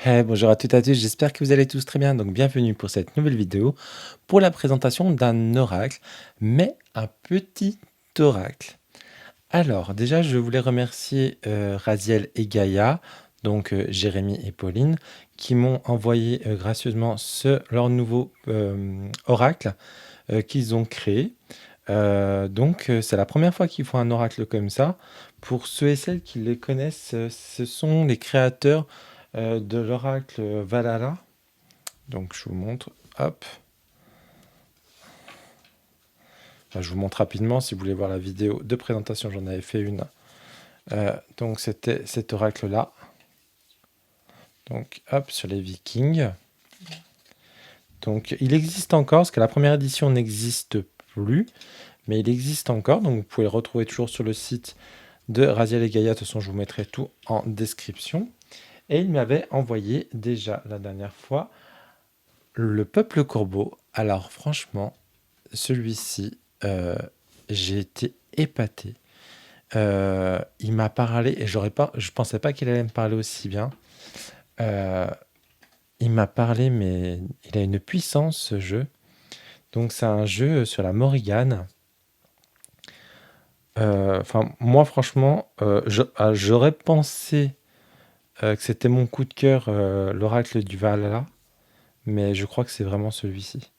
Bonjour à toutes et à tous, j'espère que vous allez tous très bien. Donc bienvenue pour cette nouvelle vidéo pour la présentation d'un oracle, mais un petit oracle. Alors déjà, je voulais remercier Raziel et Gaïa, donc Jérémy et Pauline, qui m'ont envoyé gracieusement leur nouveau oracle qu'ils ont créé. C'est la première fois qu'ils font un oracle comme ça. Pour ceux et celles qui les connaissent, ce sont les créateurs de l'oracle Valhalla. Donc je vous montre, hop. Enfin, je vous montre rapidement si vous voulez voir la vidéo de présentation, j'en avais fait une. Donc c'était cet oracle-là. Donc hop, sur les Vikings. Donc il existe encore, parce que la première édition n'existe plus, mais il existe encore, donc vous pouvez le retrouver toujours sur le site de Raziel et Gaïa. De toute façon, je vous mettrai tout en description. Et il m'avait envoyé déjà la dernière fois le peuple corbeau. Alors franchement, celui-ci, j'ai été épaté. Il m'a parlé et je pensais pas qu'il allait me parler aussi bien. Euh, il m'a parlé, mais il a une puissance ce jeu. Donc c'est un jeu sur la Morrigan. Enfin, moi franchement, j'aurais pensé que c'était mon coup de cœur, l'oracle du Valhalla, mais je crois que c'est vraiment celui-ci.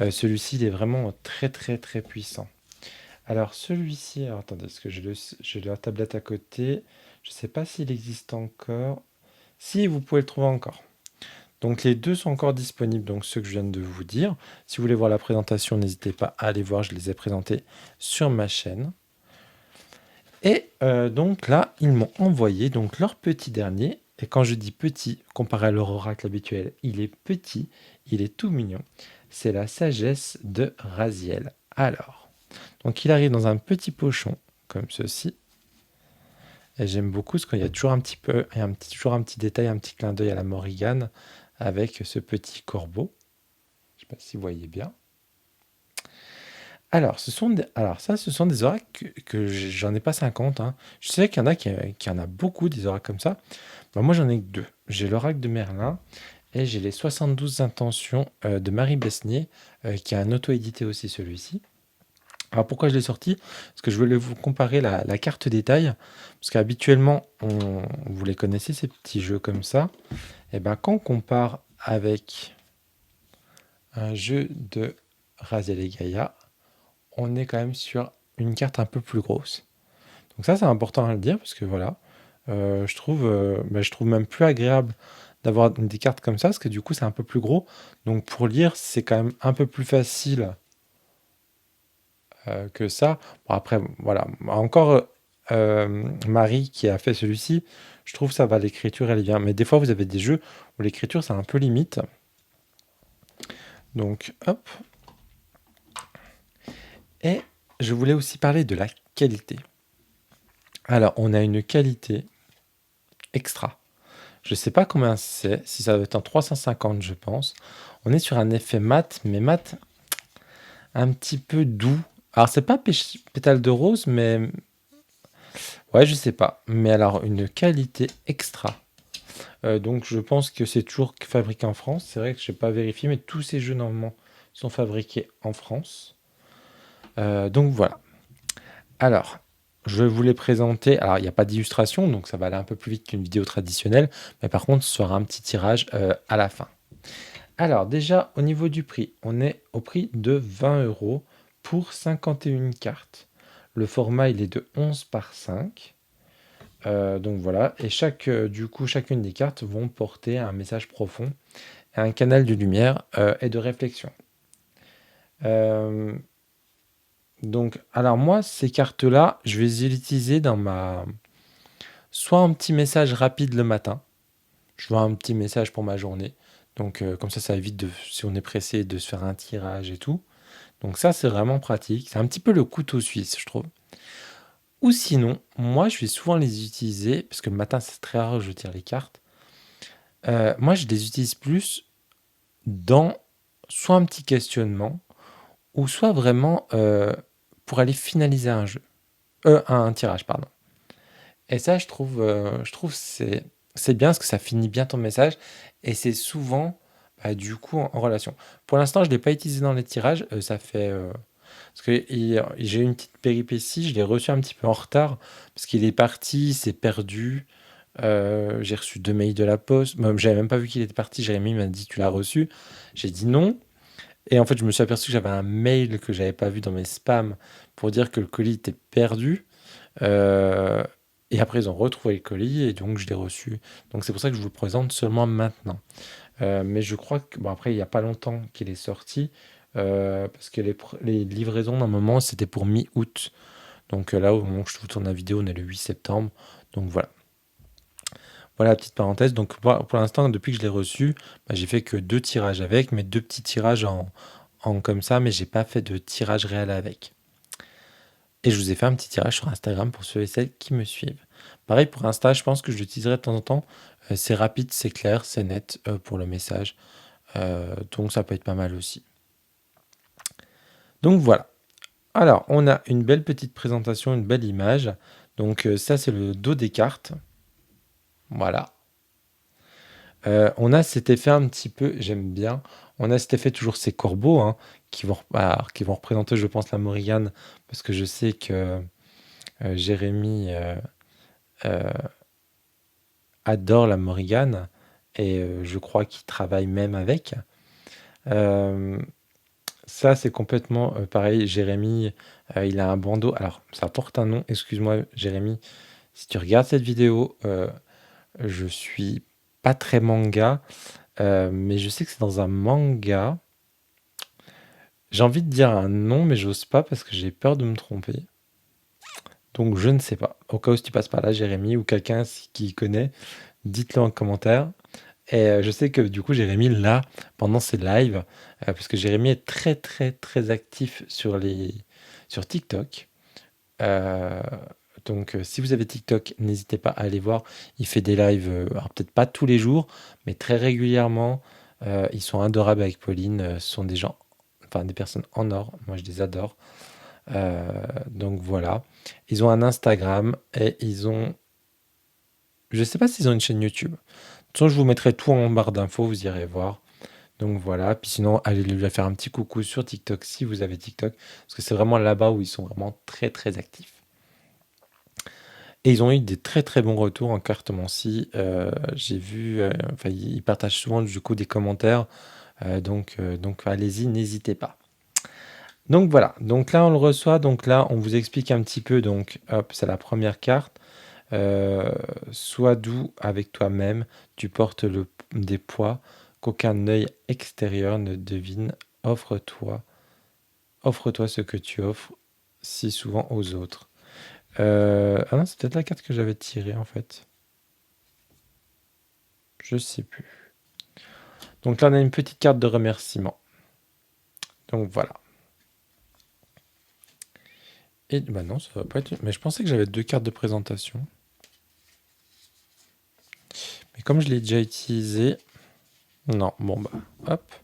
Celui-ci, il est vraiment très très très puissant. Alors celui-ci, alors attendez, parce que j'ai la tablette à côté. Je ne sais pas s'il existe encore. Si, vous pouvez le trouver encore. Donc les deux sont encore disponibles, donc ceux que je viens de vous dire. Si vous voulez voir la présentation, n'hésitez pas à aller voir, je les ai présentés sur ma chaîne. Et donc là, ils m'ont envoyé donc leur petit dernier. Et quand je dis petit, comparé à leur oracle habituel, il est petit, il est tout mignon. C'est la sagesse de Raziel. Alors, donc il arrive dans un petit pochon, comme ceci. Et j'aime beaucoup parce qu'il y a toujours un petit peu, toujours un petit détail, un petit clin d'œil à la Morrigan avec ce petit corbeau. Je ne sais pas si vous voyez bien. Alors, ce sont des oracles que j'en ai pas 50, hein. Je sais qu'il y en a qui en a beaucoup, des oracles comme ça. Bah, moi, j'en ai que deux. J'ai l'oracle de Merlin et j'ai les 72 intentions de Marie Besnier, qui a un auto-édité aussi celui-ci. Alors pourquoi je l'ai sorti? Parce que je voulais vous comparer la carte détail. Parce qu'habituellement, vous les connaissez, ces petits jeux comme ça. Et ben quand on compare avec un jeu de Raziel et Gaïa, on est quand même sur une carte un peu plus grosse. Donc ça, c'est important à le dire, parce que voilà, je trouve même plus agréable d'avoir des cartes comme ça, parce que du coup, c'est un peu plus gros. Donc pour lire, c'est quand même un peu plus facile que ça. Bon, après, voilà. Encore Marie qui a fait celui-ci, je trouve ça va, l'écriture, elle est bien. Mais des fois, vous avez des jeux où l'écriture, c'est un peu limite. Donc, hop. Et je voulais aussi parler de la qualité. Alors, on a une qualité extra. Je ne sais pas combien c'est, si ça doit être en 350, je pense. On est sur un effet mat, mais mat un petit peu doux. Alors, c'est pas pétale de rose, mais ouais, je sais pas. Mais alors, une qualité extra. Donc, je pense que c'est toujours fabriqué en France. C'est vrai que je n'ai pas vérifié, mais tous ces jeux, normalement, sont fabriqués en France. Donc, voilà. Alors, je vous les présenter. Alors, il n'y a pas d'illustration, donc ça va aller un peu plus vite qu'une vidéo traditionnelle. Mais par contre, ce sera un petit tirage à la fin. Alors, déjà, au niveau du prix, on est au prix de 20 € pour 51 cartes. Le format, il est de 11 par 5. Donc voilà, et chacune des cartes vont porter un message profond, un canal de lumière et de réflexion. Euh, donc, alors moi, ces cartes-là, je vais les utiliser soit un petit message rapide le matin, je vois un petit message pour ma journée, donc comme ça évite, si on est pressé, de se faire un tirage et tout. Donc ça, c'est vraiment pratique, c'est un petit peu le couteau suisse, je trouve. Ou sinon, moi, je vais souvent les utiliser, parce que le matin, c'est très rare que je tire les cartes. Moi, je les utilise plus dans soit un petit questionnement, ou soit vraiment pour aller finaliser un jeu. Un tirage, pardon. Et ça, je trouve c'est bien parce que ça finit bien ton message et c'est souvent, bah, du coup, en relation. Pour l'instant, je ne l'ai pas utilisé dans les tirages. Ça fait. Parce que j'ai eu une petite péripétie. Je l'ai reçu un petit peu en retard parce qu'il est parti, il s'est perdu. J'ai reçu 2 mails de la poste. Moi, j'avais même pas vu qu'il était parti. Jérémy m'a dit: «Tu l'as reçu?» J'ai dit: «Non» et en fait, je me suis aperçu que j'avais un mail que j'avais pas vu dans mes spams pour dire que le colis était perdu. Heu et après ils ont retrouvé le colis et donc je l'ai reçu. Donc c'est pour ça que je vous le présente seulement maintenant. Mais je crois que bon après il y a pas longtemps qu'il est sorti, parce que les livraisons normalement c'était pour mi-août. Donc là au moment où je vous tourne la vidéo, on est le 8 septembre. Donc voilà. Voilà la petite parenthèse. Donc pour l'instant, depuis que je l'ai reçu, bah, j'ai fait que 2 tirages avec, mais 2 petits tirages en comme ça, mais j'ai pas fait de tirage réel avec. Et je vous ai fait un petit tirage sur Instagram pour ceux et celles qui me suivent. Pareil pour Insta, je pense que je l'utiliserai de temps en temps. C'est rapide, c'est clair, c'est net pour le message. Donc ça peut être pas mal aussi. Donc voilà. Alors, on a une belle petite présentation, une belle image. Donc ça, c'est le dos des cartes. Voilà. On a cet effet un petit peu, j'aime bien. On a cet effet toujours ces corbeaux hein, qui vont représenter, je pense, la Morrigan. Parce que je sais que Jérémy euh, adore la Morrigan et je crois qu'il travaille même avec. Euh, Ça, c'est complètement pareil. Jérémy, il a un bandeau. Alors, ça porte un nom. Excuse-moi, Jérémy. Si tu regardes cette vidéo, je suis pas très manga, mais je sais que c'est dans un manga. J'ai envie de dire un nom, mais j'ose pas parce que j'ai peur de me tromper. Donc, je ne sais pas. Au cas où si tu passes par là, Jérémy, ou quelqu'un qui connaît, dites-le en commentaire. Et je sais que du coup, Jérémy, là, pendant ses lives, parce que Jérémy est très, très, très actif sur TikTok. Euh, donc, si vous avez TikTok, n'hésitez pas à aller voir. Il fait des lives, alors peut-être pas tous les jours, mais très régulièrement. Ils sont adorables avec Pauline. Ce sont des gens, enfin des personnes en or. Moi, je les adore. Donc voilà. Ils ont un Instagram et ils ont. Je sais pas s'ils ont une chaîne YouTube. De toute façon, je vous mettrai tout en barre d'infos, vous irez voir. Donc voilà, puis sinon, allez lui faire un petit coucou sur TikTok si vous avez TikTok, parce que c'est vraiment là-bas où ils sont vraiment très très actifs. Et ils ont eu des très très bons retours en cartomancie. J'ai vu, enfin ils partagent souvent du coup des commentaires, donc allez-y, n'hésitez pas. Donc voilà, donc là on le reçoit, donc là on vous explique un petit peu, donc hop, c'est la première carte. Euh, Sois doux avec toi-même, tu portes des poids qu'aucun œil extérieur ne devine. Offre-toi, offre-toi ce que tu offres si souvent aux autres. Ah non, c'est peut-être la carte que j'avais tirée en fait. Je sais plus. Donc là, on a une petite carte de remerciement. Donc voilà. Et bah non, ça va pas être. Mais je pensais que j'avais 2 cartes de présentation. Mais comme je l'ai déjà utilisé. Non, bon bah, hop.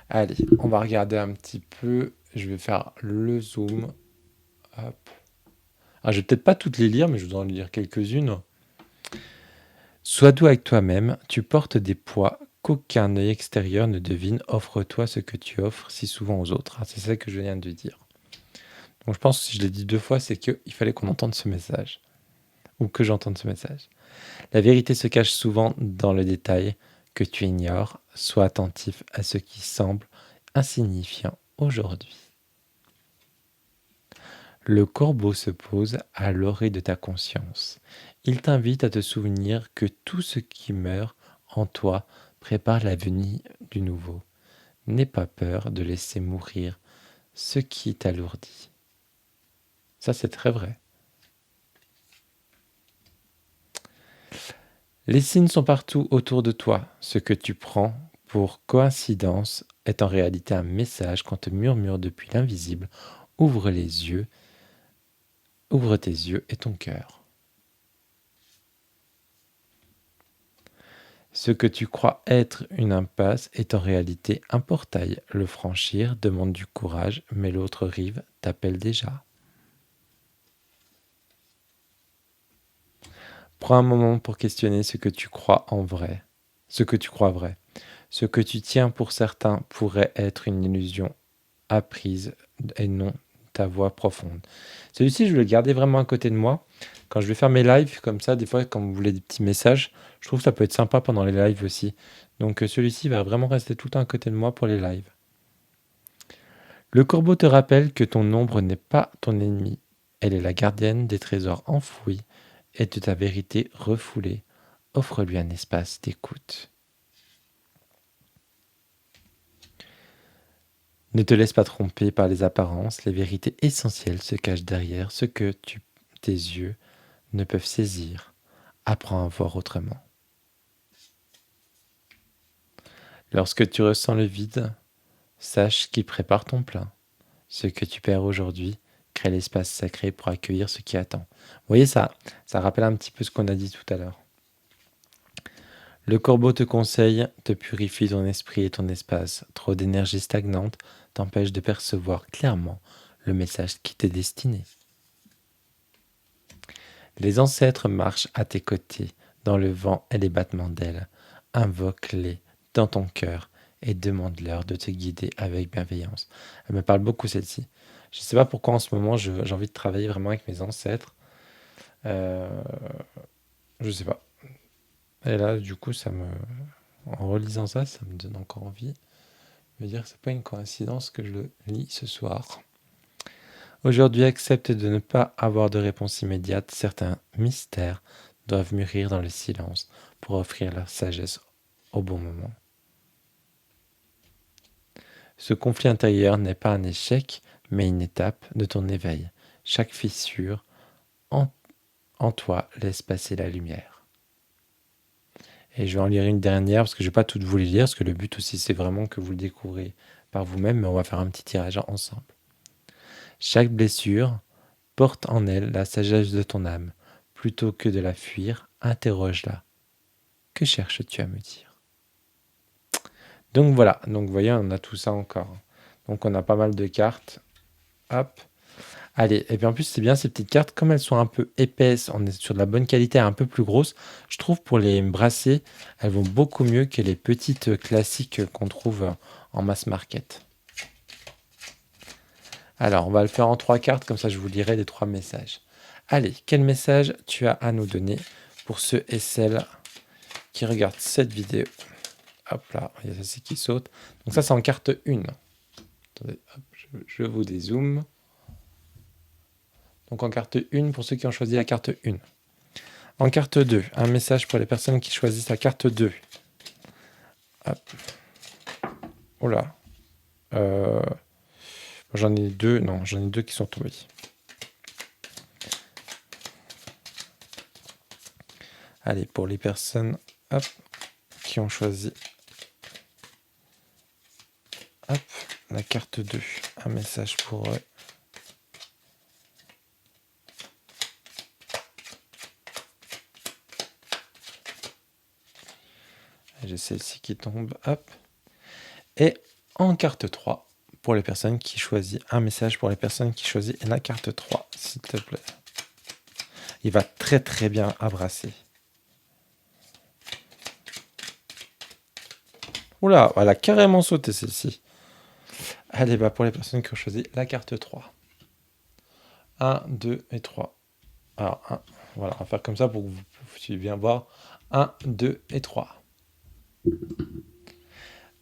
Allez, on va regarder un petit peu. Je vais faire le zoom. Hop. Ah, je vais peut-être pas toutes les lire, mais je vais en lire quelques-unes. Sois doux avec toi-même, tu portes des poids qu'aucun œil extérieur ne devine. Offre-toi ce que tu offres si souvent aux autres. Ah, c'est ça que je viens de dire. Donc je pense que si je l'ai dit 2 fois, c'est qu'il fallait qu'on entende ce message. Ou que j'entende ce message. La vérité se cache souvent dans le détail que tu ignores. Sois attentif à ce qui semble insignifiant aujourd'hui. Le corbeau se pose à l'oreille de ta conscience. Il t'invite à te souvenir que tout ce qui meurt en toi prépare la venue du nouveau. N'aie pas peur de laisser mourir ce qui t'alourdit. Ça, c'est très vrai. Les signes sont partout autour de toi. Ce que tu prends pour coïncidence est en réalité un message qu'on te murmure depuis l'invisible. Ouvre les yeux, ouvre tes yeux et ton cœur. Ce que tu crois être une impasse est en réalité un portail. Le franchir demande du courage, mais l'autre rive t'appelle déjà. Prends un moment pour questionner ce que tu crois en vrai, ce que tu crois vrai. Ce que tu tiens pour certain pourrait être une illusion apprise et non ta voix profonde. Celui-ci, je vais le garder vraiment à côté de moi. Quand je vais faire mes lives, comme ça, des fois, quand vous voulez des petits messages, je trouve que ça peut être sympa pendant les lives aussi. Donc celui-ci va vraiment rester tout le temps à côté de moi pour les lives. Le corbeau te rappelle que ton ombre n'est pas ton ennemi. Elle est la gardienne des trésors enfouis et de ta vérité refoulée. Offre-lui un espace d'écoute. Ne te laisse pas tromper par les apparences, les vérités essentielles se cachent derrière ce que tes yeux ne peuvent saisir. Apprends à voir autrement. Lorsque tu ressens le vide, sache qu'il prépare ton plein. Ce que tu perds aujourd'hui crée l'espace sacré pour accueillir ce qui attend. Vous voyez ça, ça rappelle un petit peu ce qu'on a dit tout à l'heure. Le corbeau te conseille, te purifie ton esprit et ton espace. Trop d'énergie stagnante t'empêche de percevoir clairement le message qui t'est destiné. Les ancêtres marchent à tes côtés, dans le vent et les battements d'ailes. Invoque-les dans ton cœur et demande-leur de te guider avec bienveillance. Elle me parle beaucoup celle-ci. Je ne sais pas pourquoi en ce moment j'ai envie de travailler vraiment avec mes ancêtres. Euh, je sais pas. Et là, du coup, en relisant ça, ça me donne encore envie. Je veux dire que c'est pas une coïncidence que je le lis ce soir. Aujourd'hui, accepte de ne pas avoir de réponse immédiate. Certains mystères doivent mûrir dans le silence pour offrir leur sagesse au bon moment. Ce conflit intérieur n'est pas un échec, mais une étape de ton éveil. Chaque fissure en, en toi laisse passer la lumière. Et je vais en lire une dernière parce que je ne vais pas toutes vous les lire, parce que le but aussi c'est vraiment que vous le découvrez par vous-même, mais on va faire un petit tirage ensemble. Chaque blessure porte en elle la sagesse de ton âme. Plutôt que de la fuir, interroge-la. Que cherches-tu à me dire? Donc voilà, donc vous voyez, on a tout ça encore. Donc on a pas mal de cartes. Hop. Allez, et puis en plus c'est bien ces petites cartes, comme elles sont un peu épaisses, on est sur de la bonne qualité, un peu plus grosses, je trouve pour les brasser, elles vont beaucoup mieux que les petites classiques qu'on trouve en mass market. Alors, on va le faire en 3 cartes, comme ça je vous lirai les 3 messages. Allez, quel message tu as à nous donner pour ceux et celles qui regardent cette vidéo? Hop là, il y a ceci qui saute. Donc ça c'est en carte 1. Attendez, hop, je vous dézoome. Donc en carte 1 pour ceux qui ont choisi la carte 1. En carte 2, un message pour les personnes qui choisissent la carte 2. Hop. Oh là. J'en ai 2, non, j'en ai 2 qui sont tombés. Allez, pour les personnes hop, qui ont choisi hop, la carte 2, un message pour eux. J'ai celle-ci qui tombe, hop. Et en carte 3, pour les personnes qui choisissent, un message pour les personnes qui choisissent la carte 3, s'il te plaît. Il va très très bien abrasser. Oula, elle a carrément sauté celle-ci. Allez, bah pour les personnes qui ont choisi la carte 3. 1, 2 et 3. Alors, 1, voilà, on va faire comme ça pour que vous puissiez bien voir. 1, 2 et 3.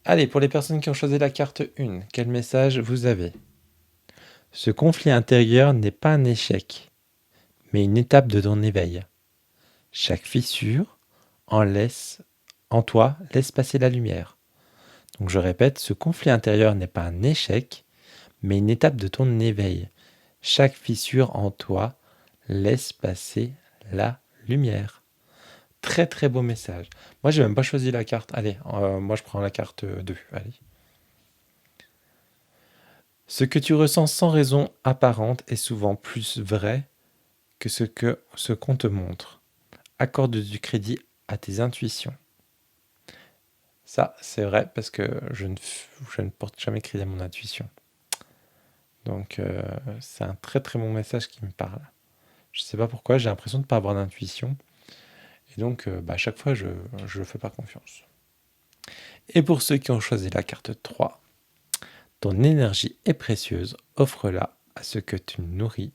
Allez, pour les personnes qui ont choisi la carte 1, quel message vous avez? Ce conflit intérieur n'est pas un échec, mais une étape de ton éveil. Chaque fissure en toi laisse passer la lumière. Donc je répète, ce conflit intérieur n'est pas un échec, mais une étape de ton éveil. Chaque fissure en toi laisse passer la lumière. Très très beau message. Moi, j'ai même pas choisi la carte. Allez, moi je prends la carte 2. Allez. Ce que tu ressens sans raison apparente est souvent plus vrai que ce qu'on te montre. Accorde du crédit à tes intuitions. Ça, c'est vrai parce que je ne porte jamais crédit à mon intuition. Donc, c'est un très très bon message qui me parle. Je ne sais pas pourquoi, j'ai l'impression de ne pas avoir d'intuition. Et donc, à chaque fois, je ne fais pas confiance. Et pour ceux qui ont choisi la carte 3, ton énergie est précieuse, offre-la à ce que tu nourris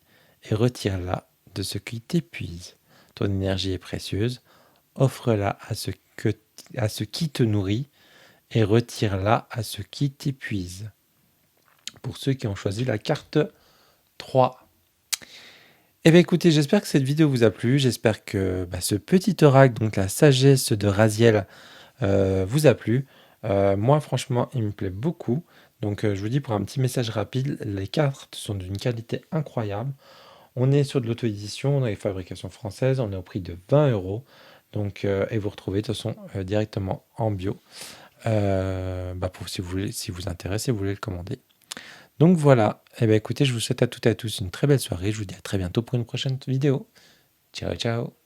et retire-la de ce qui t'épuise. Ton énergie est précieuse, offre-la à ce qui te nourrit et retire-la à ce qui t'épuise. Pour ceux qui ont choisi la carte 3. Eh bien écoutez, j'espère que cette vidéo vous a plu, j'espère que ce petit oracle, donc la sagesse de Raziel, vous a plu. Moi franchement, il me plaît beaucoup. Donc je vous dis pour un petit message rapide, les cartes sont d'une qualité incroyable. On est sur de l'auto-édition, on a les fabrications françaises, on est au prix de 20 euros. Donc, et vous retrouvez de toute façon directement en bio. Pour, si vous voulez, si vous intéressez, vous voulez le commander. Donc voilà, eh bien, écoutez, je vous souhaite à toutes et à tous une très belle soirée. Je vous dis à très bientôt pour une prochaine vidéo. Ciao, ciao.